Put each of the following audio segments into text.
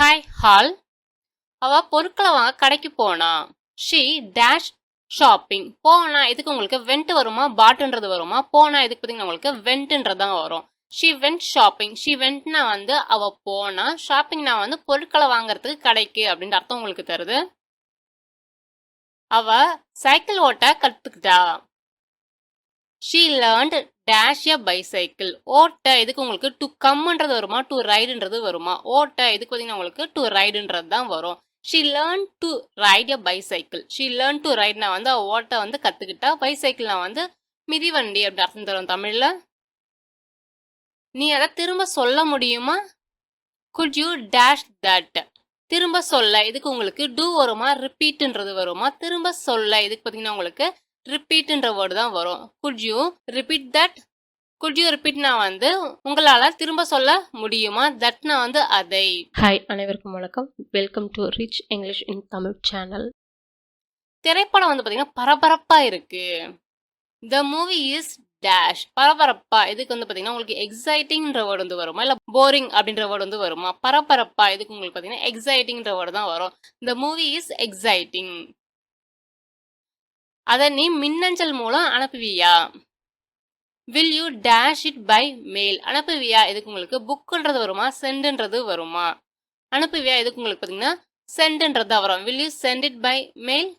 Hi hall. அவ பொருட்களை வாங்க கடைக்கு போனா. She dash shopping. போனா இதுக்கு உங்களுக்கு வெண்ட் வருமா பாட்டுன்றது வருமா? போனா இதுக்கு பார்த்தீங்கன்னா உங்களுக்கு வெண்ட்ன்றதான் வரும். She went shopping. ஷீ வெண்ட்னா வந்து அவ போனா, ஷாப்பிங்னா வந்து பொருட்களை வாங்குறதுக்கு கடைக்கு அப்படின்ற அர்த்தம் உங்களுக்கு தருது. அவ சைக்கிள் ஓட்ட கத்துக்கிட்டா. She learned dash a bicycle. ஓட்ட இதுக்கு உங்களுக்கு டு கம்ன்றது வருமா, டு ரைடுன்றது வருமா? ஓட்ட இதுக்கு பார்த்தீங்கன்னா உங்களுக்கு டு ரைடுன்றது தான் வரும். She learn to ride a bicycle. She learn to ரைட்னா வந்து ஓட்ட வந்து கத்துக்கிட்டா, பைசைக்கிள்னா வந்து மிதிவண்டி அப்படி அர்த்தம் தரும் தமிழ்ல. நீ அதை திரும்ப சொல்ல முடியுமா? Good you dash that. திரும்ப சொல்ல இதுக்கு உங்களுக்கு டூ வருமா, ரிப்பீட்ன்றது வருமா? திரும்ப சொல்ல இதுக்கு பார்த்தீங்கன்னா உங்களுக்கு ரிப்பீட்ன்ற வேர்டு தான் வரும். Could you repeat that. Could you ரிப்பீட்னா வந்து உங்களால திரும்ப சொல்ல முடியுமா? தட்னா வந்து அதை. ஹாய், அனைவருக்கும் வணக்கம். Welcome to rich English in Tamil channel. திரைப்படம் வந்து பார்த்தீங்கன்னா பரபரப்பா இருக்கு. த மூவி இஸ் டேஷ். பரபரப்பா இதுக்கு வந்து பார்த்தீங்கன்னா உங்களுக்கு எக்ஸைட்டிங்ன்ற வேர்டு வந்து வருமா, இல்லை போரிங் அப்படின்ற வேர்டு வந்து வருமா? பரபரப்பா இதுக்கு உங்களுக்கு பார்த்தீங்கன்னா எக்ஸைட்டிங்ன்ற வேர்டு தான் வரும். The movie is exciting. அதை நீ மின்னஞ்சல் மூலம் அனுப்புவியா? Will you dash it by mail. அனுப்புவியா இதுக்கு உங்களுக்கு புக்குன்றது வருமா, சென்டுன்றது வருமா? அனுப்புவியா இதுக்கு உங்களுக்கு பார்த்தீங்கன்னா சென்டுன்றது தான் வரும். Will you sent it by mail.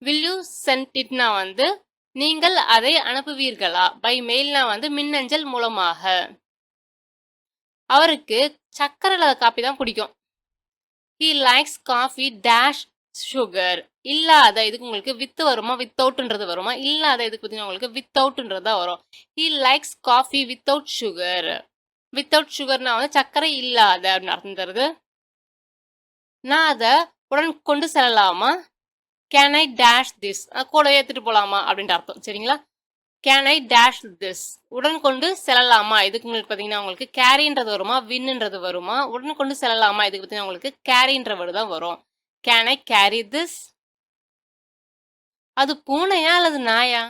Will you sent இட்னா வந்து நீங்கள் அதை அனுப்புவீர்களா? பை மெயில்னா வந்து மின்னஞ்சல் மூலமாக. அவருக்கு சக்கரை இல்லாத காப்பி தான் பிடிக்கும். He likes coffee dash sugar. இல்லாத இதுக்கு உங்களுக்கு வித் வருமா, வித்தவுட்ன்றது வருமா? இல்லாத இதுக்கு பார்த்தீங்கன்னா உங்களுக்கு வித்தவுட்ன்றது தான் வரும். He likes coffee without sugar. Without சுகர்னா வந்து சர்க்கரை இல்லாத அப்படின்னு அர்த்தம் தருது. நான் அதை உடன் கொண்டு செல்லலாமா? Can I dash this. கூட ஏற்றுட்டு போகலாமா அப்படின்ற அர்த்தம். சரிங்களா? Can I dash this. உடன் கொண்டு செல்லலாமா இதுக்கு உங்களுக்கு பார்த்தீங்கன்னா உங்களுக்கு கேரின்றது வருமா, வின்ன்றது வருமா? உடன் கொண்டு செல்லலாமா இதுக்கு பார்த்தீங்கன்னா உங்களுக்கு கேரின்ற வேர்டு தான் வரும். Can I carry this. அது பூனையா அல்லது நாயா?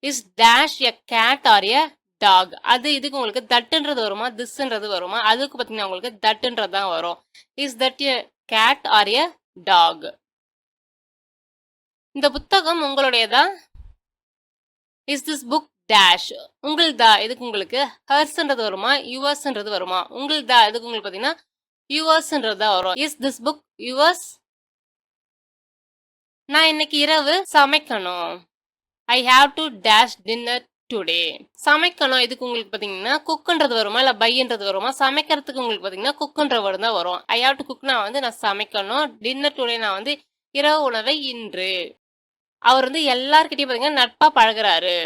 Is dash a cat or a dog. அது இதுக்கு உங்களுக்கு தட்டுன்றது வருமா, திஸ்ன்றது வருமா? அதுக்கு பார்த்தீங்கன்னா உங்களுக்கு தட்டுன்றது தான் வரும். Is that a cat or a dog. இந்த புத்தகம் உங்களுடையதா? Is this book dash. உங்களுதா இதுக்கு உங்களுக்கு ஹர்ஸ்ன்றது வருமா, யுவர்ஸ்ன்றது வருமா? உங்களுதா இதுக்கு உங்களுக்கு பார்த்தீங்கன்னா யுவர்ஸ்ன்றது தான் வரும். Is this book yours. நான் இன்னைக்கு இரவு சமைக்கணும். ஐ have to dash dinner today. சமைக்கணும் இதுக்கு உங்களுக்கு பார்த்தீங்கன்னா குக்குன்றது வருமா, இல்லை பைன்றது வருமா? சமைக்கிறதுக்கு உங்களுக்கு பார்த்தீங்கன்னா குக்குன்ற வேர்டு தான் வரும். ஐ ஹாவ் டு குக்னா வந்து நான் சமைக்கணும். டின்னர் டுடே நான் வந்து இரவு உணவை இன்று. அவர் வந்து எல்லார்கிட்டையும் பார்த்தீங்கன்னா நட்பா பழகுறாரு.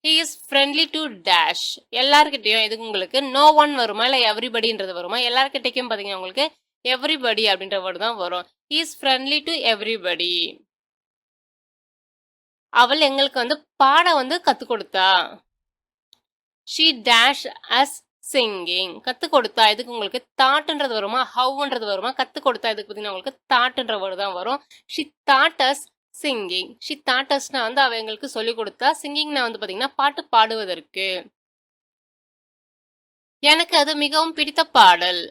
He is friendly to dash. எல்லார்கிட்டையும் இதுக்கு உங்களுக்கு நோ ஒன் வருமா, இல்லை எவ்ரிபடின்றது வருமா? எல்லார்கிட்டையும் பார்த்தீங்கன்னா உங்களுக்கு எவ்ரிபடி அப்படின்ற வேர்டு தான் வரும். He is friendly to everybody. அவள் எங்களுக்கு வந்து பாட வந்து கற்றுக் கொடுத்தா. She dash us singing. கற்றுக் கொடுத்தா இதுக்கு உங்களுக்கு தாட்ன்றது வருமா, ஹவ்ன்றது வருமா? கற்றுக் கொடுத்தா இதுக்கு பார்த்தீங்கன்னா உங்களுக்கு தாட்ன்ற வேர்டு தான் வரும். She taught us singing. She taught அஸ்னா வந்து அவ எங்களுக்கு சொல்லிக் கொடுத்தா. சிங்கிங்னா வந்து பார்த்தீங்கன்னா பாட்டு பாடுவதற்கு. எனக்கு அது மிகவும் பிடித்த பாடல்.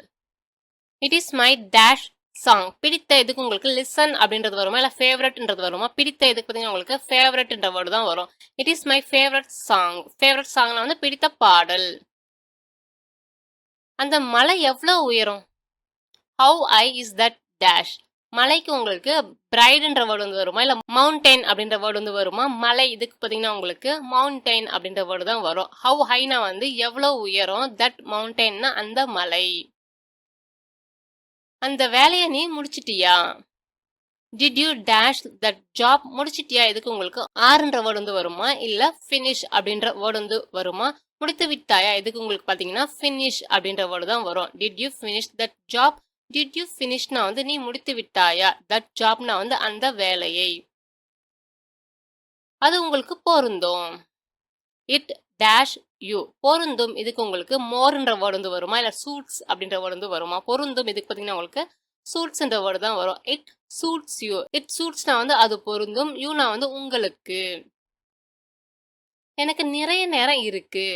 It is my dash song. பிடித்த இதுக்கு உங்களுக்கு லிசன் அப்படின்றது வருமா, இல்லை ஃபேவரட்ன்றது வருமா? பிடித்த இதுக்கு பார்த்தீங்கன்னா உங்களுக்கு ஃபேவரட்ன்ற வேர்டு தான் வரும். It is my favourite song. Favourite சாங்னா வந்து பிடித்த பாடல். அந்த மலை எவ்வளோ உயரம்? How high is that dash. மலைக்கு உங்களுக்கு பிரைடுன்ற வேர்டு வந்து வருமா, இல்லை மவுண்டைன் அப்படின்ற வேர்டு வந்து வருமா? மலை இதுக்கு பார்த்தீங்கன்னா உங்களுக்கு மவுண்டைன் அப்படின்ற வேர்டு தான் வரும். ஹவு ஹைனா வந்து எவ்வளோ உயரம், தட் மவுண்டைன்னா அந்த மலை. அந்த வேலையை நீ முடிச்சிட்டியா? Did you dash that job. முடிச்சிட்டியா இதுக்கு உங்களுக்கு ஆறுன்ற வேர்டு வந்து வருமா, இல்லை ஃபினிஷ் அப்படின்ற வேர்டு வந்து வருமா? முடித்து விட்டாயா இதுக்கு உங்களுக்கு பார்த்தீங்கன்னா ஃபினிஷ் அப்படின்ற வேர்டு தான் வரும். Did you finish that job. Did you ஃபினிஷ்னா வந்து நீ முடித்து விட்டாயா, தட் ஜாப்னா வந்து அந்த வேலையை. அது உங்களுக்கு பொருந்தும். It dash you. பொருந்தும் இதுக்கு உங்களுக்கு மோர்ன்ற வேர்டு வந்து வருமா, இல்லை சூட்ஸ் அப்படின்ற வேர்டு வந்து வருமா? பொருந்தும் இதுக்கு பார்த்தீங்கன்னா உங்களுக்கு சூட்ஸ்ன்ற வேர்டு தான் வரும். It suits you. இட் சூட்ஸ்னா வந்து அது பொருந்தும், யூனா வந்து உங்களுக்கு. எனக்கு நிறைய நேரம் இருக்கு.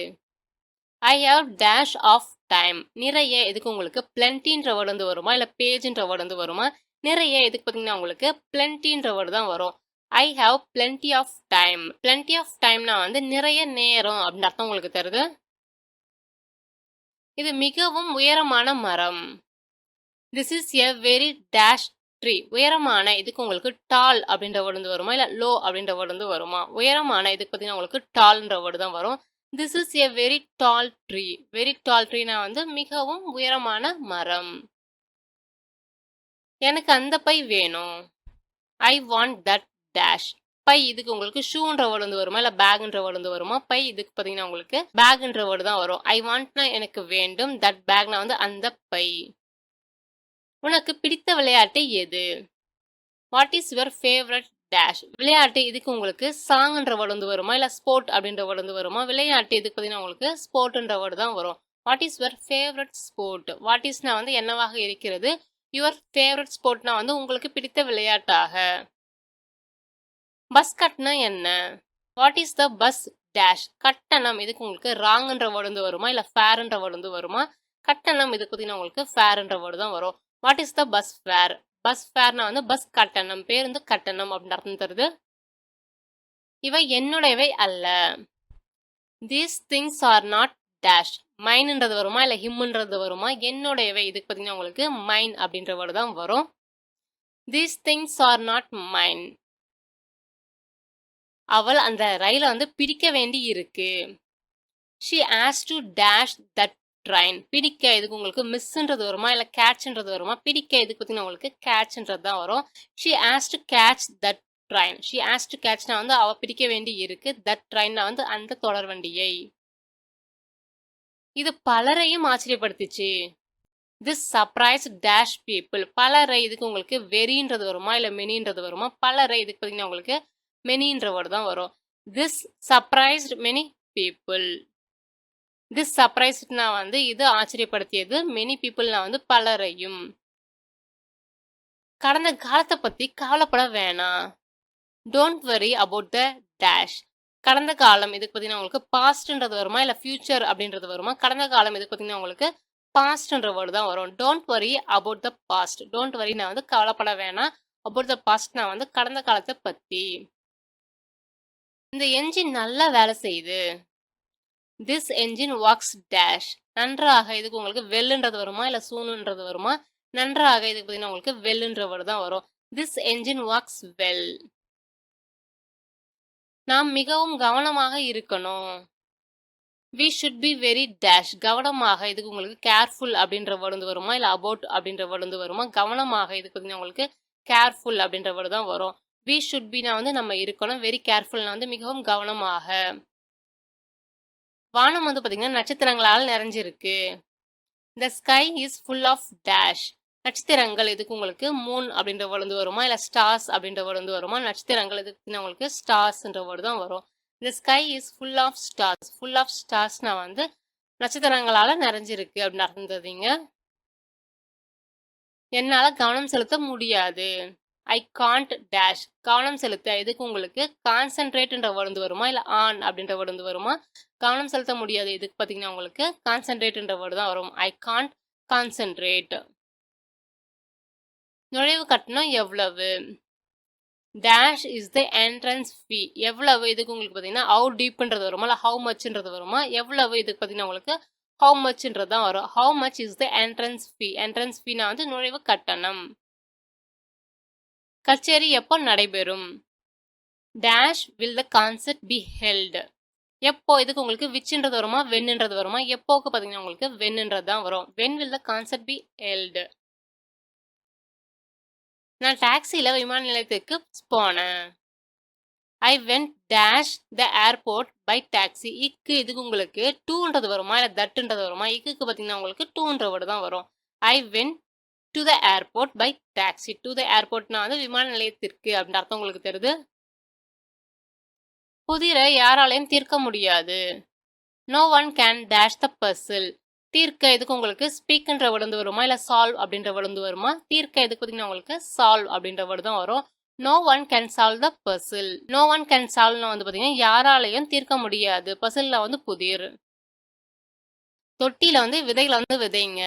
I have dash of time. நிறைய இதுக்கு உங்களுக்கு plentyன்ற வேர்டு வந்து வருமா இல்ல பேஜ்ன்ற வேர்டு வந்து வருமா? நிறைய இதுக்கு பார்த்தீங்கன்னா உங்களுக்கு plentyன்ற வேர்டு தான் வரும். I have plenty of time. plenty of டைம்னா வந்து நிறைய நேரம் அப்படின்னு அர்த்தம் உங்களுக்கு தருது. இது மிகவும் உயரமான மரம். This is a very dash tree. உயரமான இதுக்கு உங்களுக்கு டால் அப்படின்ற வேர்டு வந்து வருமா இல்ல லோ அப்படின்ற வேர்டு வந்து வருமா? உயரமான இதுக்கு பார்த்தீங்கன்னா உங்களுக்கு டால்ன்ற வேர்டு தான் வரும். This is a very tall tree. Very tall ட்ரீனா வந்து மிகவும் உயரமான மரம். எனக்கு அந்த பை வேணும். I want that dash. பை இதுக்கு உங்களுக்கு ஷூன்ற வேர்டு வந்து வருமா இல்ல பேக்ன்ற வேர்டு வந்து வருமா? பை இதுக்கு பார்த்தீங்கன்னா உங்களுக்கு பேக்ன்ற வேர்டு தான் வரும். ஐ வாண்ட்னா எனக்கு வேண்டும், தட் பேக்னா வந்து அந்த பை. உனக்கு பிடித்த விளையாட்டு எது? What is your favourite dash. விளையாட்டு இதுக்கு உங்களுக்கு சாங்ன்ற வேர்டு வந்து வருமா இல்ல ஸ்போர்ட் அப்படின்ற வேர்டு வந்து வருமா? விளையாட்டு இதுக்கு பார்த்தீங்கன்னா உங்களுக்கு ஸ்போர்ட்ன்ற வேர்டு தான் வரும். What is your favourite sport. What இஸ்னா வந்து என்னவாக இருக்கிறது. யுவர் ஃபேவரட் ஸ்போர்ட்னா வந்து உங்களுக்கு பிடித்த விளையாட்டாக. பஸ் கட்டணா என்ன? What is the bus dash. கட்டணம் இதுக்கு உங்களுக்கு ராங்ன்ற வேர்டு வந்து வருமா இல்ல ஃபேர்ன்ற வேர்டு வந்து வருமா? கட்டணம் இதுக்கு பார்த்தீங்கன்னா உங்களுக்கு ஃபேர்ன்ற வேர்டு தான் வரும். What is the bus fare. Bus ஃபேர்னா வந்து பஸ் கட்டணம், பேருந்து கட்டணம் அப்படின்னு அர்த்தம் தருது. இவை என்னுடையவை அல்ல. These things are not dash. மைன்ன்றது வருமா இல்ல ஹிம்ன்றது வருமா? என்னுடையவை இதுக்கு பார்த்தீங்கன்னா உங்களுக்கு மைன் அப்படின்ற வேர்டு தான் வரும். These things are not mine. அவள் அந்த ரயில வந்து பிடிக்க வேண்டி இருக்கு. She has to dash that train. பிடிக்க இதுக்கு உங்களுக்கு மிஸ்ன்றது வருமா இல்ல கேட்ச்ன்றது வருமா? பிடிக்க இதுக்கு பார்த்தீங்கன்னா உங்களுக்கு கேட்ச்ன்றது தான் வரும். She has to catch that train. She has to கேட்ச்னா வந்து அவ பிடிக்க வேண்டி இருக்கு. தட் ட்ரைன்னா வந்து அந்த தொடர் வண்டியை. இது பலரையும் ஆச்சரியப்படுத்துச்சு. This surprise dash people. பலரை இதுக்கு உங்களுக்கு வெரின்றது வருமா இல்ல மெனின்றது வருமா? பலரை இதுக்கு பார்த்தீங்கன்னா உங்களுக்கு மெனின்ற வேர்டு தான் வரும். This surprised many people. This சர்ப்ரைஸ்ட்னா வந்து இது ஆச்சரியப்படுத்தியது. மெனி பீப்புள்னா வந்து பலரையும். கடந்த காலத்தை பத்தி கவலைப்பட வேணாம். Don't worry about the dash. கடந்த காலம் இதுக்கு பார்த்தீங்கன்னா உங்களுக்கு பாஸ்ட்ன்றது வருமா இல்ல ஃபியூச்சர் அப்படின்றது வருமா? கடந்த காலம் இதுக்கு பார்த்தீங்கன்னா உங்களுக்கு பாஸ்ட்ன்ற வேர்டு தான் வரும். Don't worry about the past. Don't worry நான் வந்து கவலைப்பட வேணாம். அபவுட் த பாஸ்ட் நான் வந்து கடந்த காலத்தை பத்தி. இந்த என்ஜின் நல்லா வேலை செய்யுது. This engine works dash. நன்றாக இதுக்கு உங்களுக்கு வெல்லுன்றது வருமா இல்ல சூனுன்றது வருமா? நன்றாக இதுக்கு பார்த்தீங்கன்னா உங்களுக்கு வெல்லுன்ற வேர்டு தான் வரும். This engine works well. நாம் மிகவும் கவனமாக இருக்கணும். We should be very dash. கவனமாக இதுக்கு உங்களுக்கு கேர்ஃபுல் அப்படின்ற வேர்டு வந்து வருமா இல்ல அபவுட் அப்படின்ற வேர்டு வந்து வருமா? கவனமாக இதுக்கு பார்த்தீங்கன்னா உங்களுக்கு கேர்ஃபுல் அப்படின்ற வேர்டு தான் வரும். வி ஷுட் பினா வந்து நம்ம இருக்கணும். வெரி கேர்ஃபுல்னா வந்து மிகவும் கவனமாக. வானம் வந்து பார்த்தீங்கன்னா நட்சத்திரங்களால் நிறைஞ்சிருக்கு. The sky is full of dash. நட்சத்திரங்கள் இதுக்கு உங்களுக்கு மூன் அப்படின்ற வேர்டு வந்து வருமா இல்ல ஸ்டார்ஸ் அப்படின்ற வேர்டு வந்து வருமா? நட்சத்திரங்கள் இதுக்கு உங்களுக்கு ஸ்டார்ஸ்ன்ற வேர்டு தான் வரும். The sky is full of stars. Full of ஸ்டார்ஸ்னா வந்து நட்சத்திரங்களால நிறைஞ்சிருக்கு அப்படின்னு அர்த்தம் தருவீங்க. என்னால கவனம் செலுத்த முடியாது. I can't dash. கவனம் செலுத்த இதுக்கு உங்களுக்கு கான்சென்ட்ரேட்ன்ற வேர்டு வந்து வருமா இல்ல ஆன் அப்படின்ற வேர்டு வந்து வருமா? கவனம் செலுத்த முடியாது இதுக்கு பார்த்தீங்கன்னா உங்களுக்கு கான்சென்ட்ரேட்ன்ற வேர்டு தான் வரும். I can't concentrate. நுழைவு கட்டணம் எவ்வளவு? டேஷ் இஸ் த என்ட்ரன்ஸ் ஃபீ. எவ்வளவு இதுக்கு உங்களுக்கு பார்த்தீங்கன்னா ஹவு டீப்ன்றது வருமா இல்ல ஹவு மச்ன்றது வருமா? எவ்வளவு இதுக்கு பார்த்தீங்கன்னா உங்களுக்கு ஹவு மச்ன்றது தான் வரும். How much is the entrance fee. Entrance ஃபீனா வந்து நுழைவு கட்டணம். கச்சேரி எப்போ நடைபெறும்? Dash will the concert be held. எப்போ இதுக்கு உங்களுக்கு விச்ன்றது வருமா வென்ன்றது வருமா? எப்போக்கு பார்த்தீங்கன்னா உங்களுக்கு வென்ன்றது தான் வரும். When will the concert be held. நான் டாக்ஸில விமான நிலையத்துக்கு போனேன். I went dash the airport by taxi. இக்கு இதுக்கு உங்களுக்கு டூன்றது வருமா இல்ல தட்டுன்றது வருமா? இக்குக்கு பார்த்தீங்கன்னா உங்களுக்கு டூன்ற வேர்டு தான் வரும். I went to the airport by taxi. To the ஏர்போர்ட்னா வந்து விமான நிலையத்திற்கு அப்படின்னு அர்த்தம் உங்களுக்கு தெரியுது. புதிரை யாராலையும் தீர்க்க முடியாது. No one can dash the puzzle. தீர்க்க இதுக்கு உங்களுக்கு ஸ்பீக்ன்ற வேர்டு வந்து வருமா இல்ல சால்வ் அப்படின்ற வேர்டு வந்து வருமா? தீர்க்க இதுக்கு பார்த்தீங்கன்னா உங்களுக்கு சால்வ் அப்படின்ற வேர்டு தான் வரும். No one can solve the puzzle. No one can சால்வ்னா வந்து பார்த்தீங்கன்னா யாராலையும் தீர்க்க முடியாது. பசில்ல வந்து புதிர். தொட்டியில வந்து விதைகளை வந்து விதைங்க.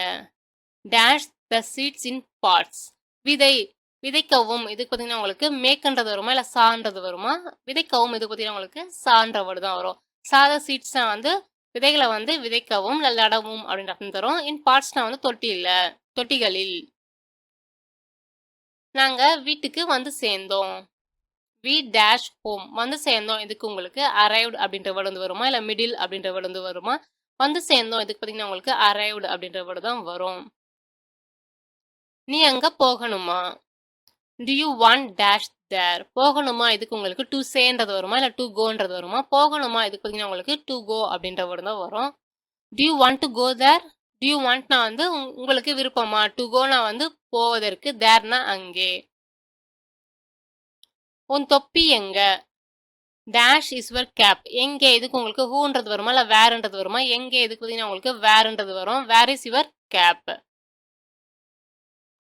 Dash the seeds in pots. விதை விதைக்கவும் இதுக்கு பார்த்தீங்கன்னா உங்களுக்கு மேக்ன்றது வருமா இல்லை சான்றது வருமா? விதைக்கவும் இதுக்கு பார்த்தீங்கன்னா உங்களுக்கு சான்ற வேர்டு தான் வரும். சாத சீட்ஸ்னா வந்து விதைகளை வந்து விதைக்கவும் இல்லை நடவும் அப்படின்ற அர்த்தம் தரும். இன் பாட்ஸ்னா வந்து தொட்டிகளில். நாங்க வீட்டுக்கு வந்து சேர்ந்தோம். We dash home. வந்து சேர்ந்தோம் இதுக்கு உங்களுக்கு அரைவ்ட் அப்படின்ற வேர்டு வந்து வருமா இல்லை மிடில் அப்படின்ற வேர்டு வந்து வருமா? வந்து சேர்ந்தோம் இதுக்கு பார்த்தீங்கன்னா உங்களுக்கு அரைவ்ட் அப்படின்ற வேர்டு தான் வரும். நீ அங்க போகணுமா? டு யூ வாண்ட் டேஷ் தேர். போகணுமா இதுக்கு உங்களுக்கு டு சேன்றது வருமா இல்லை டு கோன்றது வருமா? போகணுமா இதுக்கு பார்த்தீங்கன்னா உங்களுக்கு டு கோ அப்படின்ற வேர்டு தான் வரும். Do you want to go there. Do you வாண்ட்னா வந்து உங்களுக்கு விருப்பமா? டு கோனா வந்து போவதற்கு, தேர்னா அங்கே. உன் தொப்பி எங்க? Dash is your cap. எங்கே இதுக்கு உங்களுக்கு ஹூன்றது வருமா இல்லை வேர்ன்றது வருமா? எங்கே இதுக்கு பார்த்தீங்கன்னா உங்களுக்கு வேர்ன்றது வரும். Where is your cap.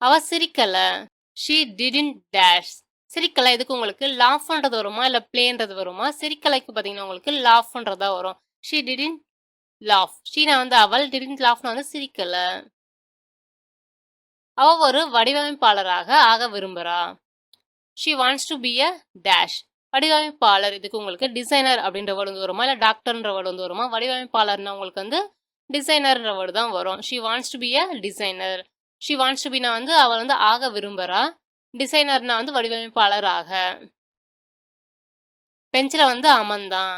அவ சிரிக்கல. She didn't dash. சிரிக்கலை இதுக்கு உங்களுக்கு லாஃப்ன்றது வருமா இல்லை பிளேன்றது வருமா? சிரிக்கலைக்கு பார்த்தீங்கன்னா உங்களுக்கு லாஃப்ன்றதா வரும். She didn't laugh. ஷீனா வந்து அவள், டிடன்ட் லாஃப்னா வந்து சிரிக்கல. அவ ஒரு வடிவமைப்பாளராக ஆக விரும்புறா. She wants to be a dash. வடிவமைப்பாளர் இதுக்கு உங்களுக்கு டிசைனர் அப்படின்ற வேர்டு வந்து வருமா இல்லை டாக்டர்ன்ற வேர்டு வந்து வருமா? வடிவமைப்பாளர்னா உங்களுக்கு வந்து டிசைனர்ன்ற வேர்டு தான் வரும். She wants to be a designer. She wants to பினா வந்து அவள் வந்து ஆக விரும்புறா. டிசைனர்னா வந்து வடிவமைப்பாளர் ஆக. பெஞ்சில் வந்து அமர்ந்தான்.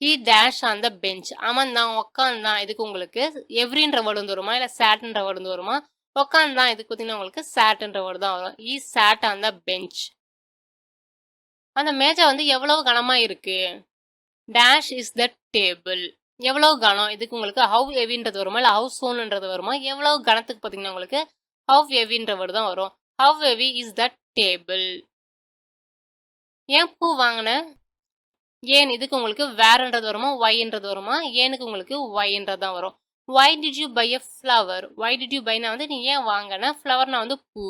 He dash on the bench. அமர்ந்தான் உக்காந்தான் இதுக்கு உங்களுக்கு எவ்ரின்ற வேர்டு வந்து வருமா இல்லை சேட்ன்ற வேர்டு வந்து வருமா? உக்காந்தான் இதுக்கு பார்த்தீங்கன்னா உங்களுக்கு சேட்ன்ற வேர்டு தான் வரும். ஈ சேட் ஆன் த பெஞ்ச். அந்த மேஜை வந்து எவ்வளவு கனமா இருக்கு? Dash is the table. எவ்வளவு கனம் இதுக்கு உங்களுக்கு ஹவ் ஹெவின்றது வருமா இல்லை ஹவு சோன்ன்றது வருமா? எவ்வளவு கனத்துக்கு பார்த்தீங்கன்னா உங்களுக்கு ஹவ் ஹெவின்ற வேர்டு தான் வரும். How heavy is the table. ஏன் பூ வாங்கின? ஏன் இதுக்கு உங்களுக்கு வேர்ன்றது வருமா ஒய்ன்றது வருமா? ஏனுக்கு உங்களுக்கு ஒய்ன்றது தான் வரும். Why did you buy a flower. Why did you பைனா வந்து நீ ஏன் வாங்கின? ஃப்ளவர்னா வந்து பூ.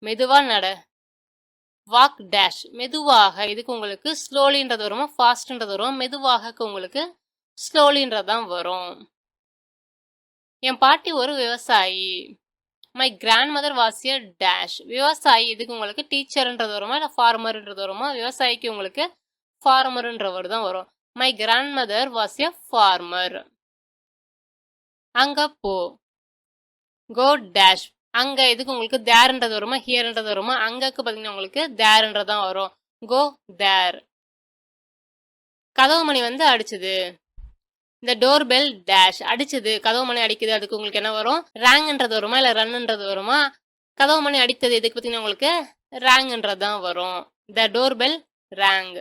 மெதுவா நட. Walk dash. மெதுவாக இதுக்கு உங்களுக்கு ஸ்லோலின்றது வருமா ஃபாஸ்ட்ன்றது வரும். மெதுவாக உங்களுக்கு ஸ்லோலின்றது தான் வரும். என் பாட்டி ஒரு விவசாயி. My grandmother was a dash. விவசாயி இதுக்கு உங்களுக்கு டீச்சர்ன்றது வருமா இல்லை ஃபார்மர்ன்றது வருமா? விவசாயிக்கு உங்களுக்கு ஃபார்மர்ன்ற வேர்டு தான் வரும். My grandmother was a farmer. அங்க போ. Go dash. அங்க இதுக்கு உங்களுக்கு தேர்ன்றது வருமா ஹியர்ன்றது வருமா? அங்கக்கு பார்த்தீங்கன்னா உங்களுக்கு தேர்ன்றது தான் வரும். கோ தேர். கதவு மணி வந்து அடிச்சுது. இந்த டோர் பெல் டேஷ். அடிச்சது கதவு மணி அடிக்குது அதுக்கு உங்களுக்கு என்ன வரும்? ரேங்ன்றது வருமா இல்லை ரன்ன்றது வருமா? கதவு மணி அடித்தது இதுக்கு பார்த்தீங்கன்னா உங்களுக்கு ரேங்ன்றது தான் வரும். The door bell rang.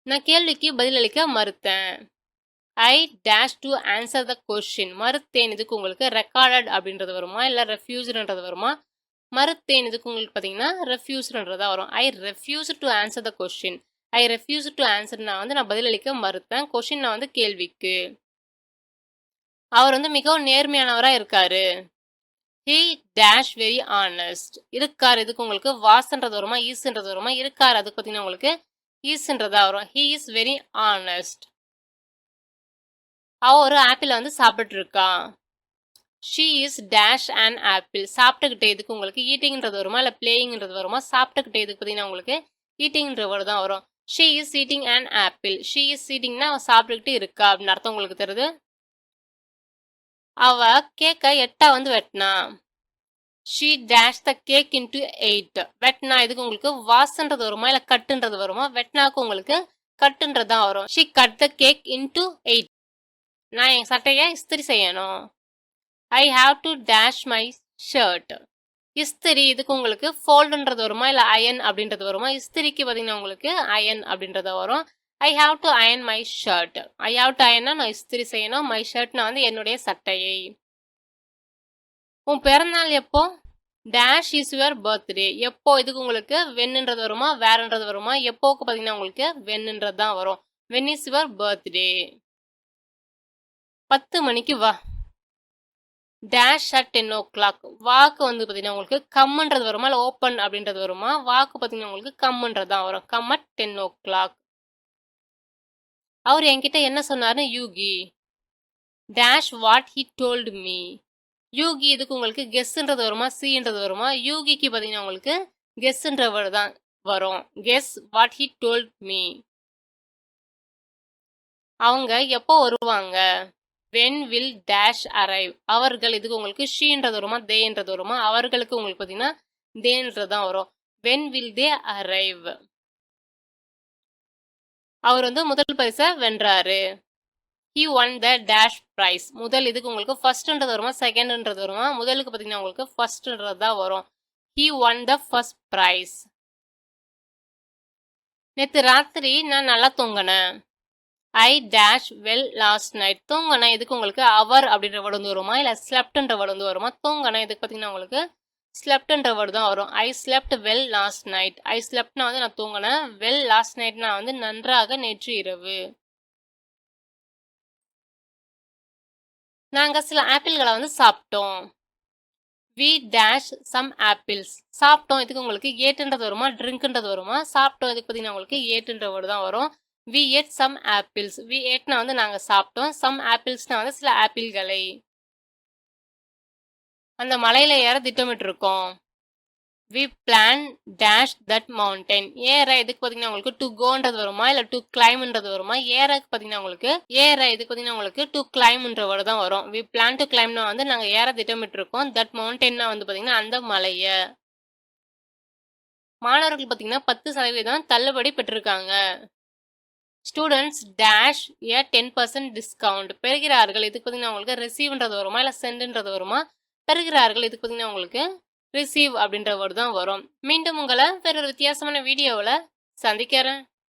நான் கேள்விக்கு பதிலளிக்க மறுத்தேன். I dash to answer the question. மறுத்தேன் இதுக்கு உங்களுக்கு ரெக்கார்டட் அப்படின்றது வருமா இல்லை ரெஃப்யூஸ்ன்றது வருமா? மறுத்தேன் இதுக்கு உங்களுக்கு பார்த்தீங்கன்னா ரெஃப்யூஸ்ன்றதா வரும். I refuse to answer the question. I refuse to ஆன்சர்னா வந்து நான் பதிலளிக்க மறுத்தேன். கொஸ்டின் வந்து கேள்விக்கு. அவர் வந்து மிகவும் நேர்மையானவராக இருக்காரு. He dash very honest. இருக்கார் இதுக்கு உங்களுக்கு வாஸ்ன்றது வருமா ஈஸ்ன்றது வருமா? இருக்கார் அதுக்கு பார்த்தீங்கன்னா உங்களுக்கு ஈஸ்ன்றதா வரும். He is very honest. அவ ஒரு ஆப்பிள் வந்து சாப்பிட்டு இருக்கா. She is dash and apple. சாப்பிட்டுக்கிட்டே இதுக்கு உங்களுக்கு ஈட்டிங்ன்றது வருமா இல்லை பிளேயிங்ன்றது வருமா? சாப்பிட்டுக்கிட்டே இதுக்கு பார்த்தீங்கன்னா உங்களுக்கு ஈட்டிங்ன்ற வேர்டு தான் வரும். She is eating and apple. She is ஈட்டிங்னா அவ சாப்பிட்டுக்கிட்டு இருக்கா அப்படின்னு அர்த்தம் உங்களுக்கு தெரியுது. அவ கேக்கை 8 வந்து வெட்டினா. She dash the cake into 8. வெட்னா இதுக்கு உங்களுக்கு வாசன்றது வருமா இல்லை கட்டுன்றது வருமா? வெட்னாக்கு உங்களுக்கு கட்டுன்றது தான் வரும். She cut the cake into 8. நான் என் சட்டையை இஸ்திரி செய்யணும். I have to dash my shirt. இஸ்திரி இதுக்கு உங்களுக்கு ஃபோல்டுன்றது வருமா இல்லை அயன் அப்படின்றது வருமா? இஸ்திரிக்கு பார்த்தீங்கன்னா உங்களுக்கு அயன் அப்படின்றத வரும். I have to iron my shirt. I have to அயன்னா நான் இஸ்திரி செய்யணும். மை ஷர்ட்னா வந்து என்னுடைய சட்டையை. உன் பிறந்தநாள் எப்போ? Dash is your birthday. எப்போ இதுக்கு உங்களுக்கு வென்னுன்றது வருமா வேறன்றது வருமா? எப்போக்கு பார்த்தீங்கன்னா உங்களுக்கு வென்னுன்றது தான் வரும். When is your birthday. 10 மணிக்கு வா. Dash at 10 o'clock. வாக்கு வந்து பார்த்தீங்கன்னா உங்களுக்கு கம்முன்றது வருமா இல்லை ஓப்பன் அப்படின்றது வருமா? வாக்கு பார்த்தீங்கன்னா உங்களுக்கு கம்முன்றது தான் வரும். Come at 10 o'clock. அவர் என்கிட்ட என்ன சொன்னாருன்னு யூகி. Dash what he told me. யூகி இதுக்கு உங்களுக்கு கெஸ்ன்றது வருமா சின்றது வருமா? யூகிக்கு பார்த்தீங்கன்னா உங்களுக்கு கெஸ்ன்ற வேர்டு தான் வரும். Guess what he told me. அவங்க எப்போ வருவாங்க? When will dash arrive. அவர்கள் இதுக்கு உங்களுக்கு ஷீன்றது வருமா தேன்றது வருமா? அவர்களுக்கு உங்களுக்கு பார்த்தீங்கன்னா தேன்றது தான் வரும். When will they arrive. அவர் வந்து முதல் பரிசை வென்றாரு. He won the dash prize. முதல் இதுக்கு உங்களுக்கு ஃபர்ஸ்ட்ன்றது வருமா செகண்ட்ன்றது வருமா? முதலுக்கு பார்த்தீங்கன்னா உங்களுக்கு ஃபர்ஸ்ட்ன்றது தான் வரும். He won the first prize. நேற்று ராத்திரி நான் நல்லா தூங்கினேன். I dash well last night. தூங்கினா இதுக்கு உங்களுக்கு அவர் அப்படின்ற வேர்டு வந்து வருமா இல்லை ஸ்லெப்ட்ன்ற வேர்டு வந்து வருமா? தூங்கினா இதுக்கு பார்த்தீங்கன்னா உங்களுக்கு ஸ்லெப்ட்ன்ற வேர்டு தான் வரும். I slept well last night. I ஸ்லெப்ட்னா வந்து நான் தூங்கினேன். வெல் லாஸ்ட் நைட்னா வந்து நன்றாக நேற்று இரவு. நாங்கள் சில ஆப்பிள்களை வந்து சாப்பிட்டோம். We dash some apples. சாப்பிட்டோம் இதுக்கு உங்களுக்கு ஏட்டுன்றது வருமா ட்ரிங்க்ன்றது வருமா? சாப்பிட்டோம் இதுக்கு பார்த்தீங்கன்னா உங்களுக்கு ஏட்டுன்ற வேர்டு தான் வரும். We ate some apples. We ஏட்னா வந்து நாங்கள் சாப்பிட்டோம். சம் ஆப்பிள்ஸ்னா வந்து சில ஆப்பிள்களை. அந்த மலையில ஏற திட்டமிட்டு இருக்கோம். We plan dash that mountain. ஏற இதுக்கு பார்த்தீங்கன்னா உங்களுக்கு டு கோன்றது வருமா இல்லை டு கிளைம்ன்றது வருமா? ஏறக்கு பார்த்தீங்கன்னா உங்களுக்கு இதுக்கு பார்த்தீங்கன்னா உங்களுக்கு டு கிளைம்ன்ற வேர்டு தான் வரும். வி பிளான் டு கிளைம்னா வந்து நாங்கள் ஏற திட்டமிட்டு இருக்கோம். தட் மவுண்டைன்னா வந்து பார்த்தீங்கன்னா அந்த மலையை. மாணவர்கள் பார்த்தீங்கன்னா 10% தள்ளுபடி பெற்றிருக்காங்க. ஸ்டூடெண்ட்ஸ் டேஷ் ஏ 10% டிஸ்கவுண்ட். பெறுகிறார்கள் இதுக்கு பார்த்தீங்கன்னா உங்களுக்கு ரிசீவ்ன்றது வருமா இல்லை சென்ட்ன்றது வருமா? பெறுகிறார்கள் இதுக்கு பார்த்தீங்கன்னா உங்களுக்கு ரிசீவ் அப்படின்ற வேர்டு தான் வரும். மீண்டும் உங்களை வேற ஒரு வித்தியாசமான வீடியோவில் சந்திக்கிறேன்.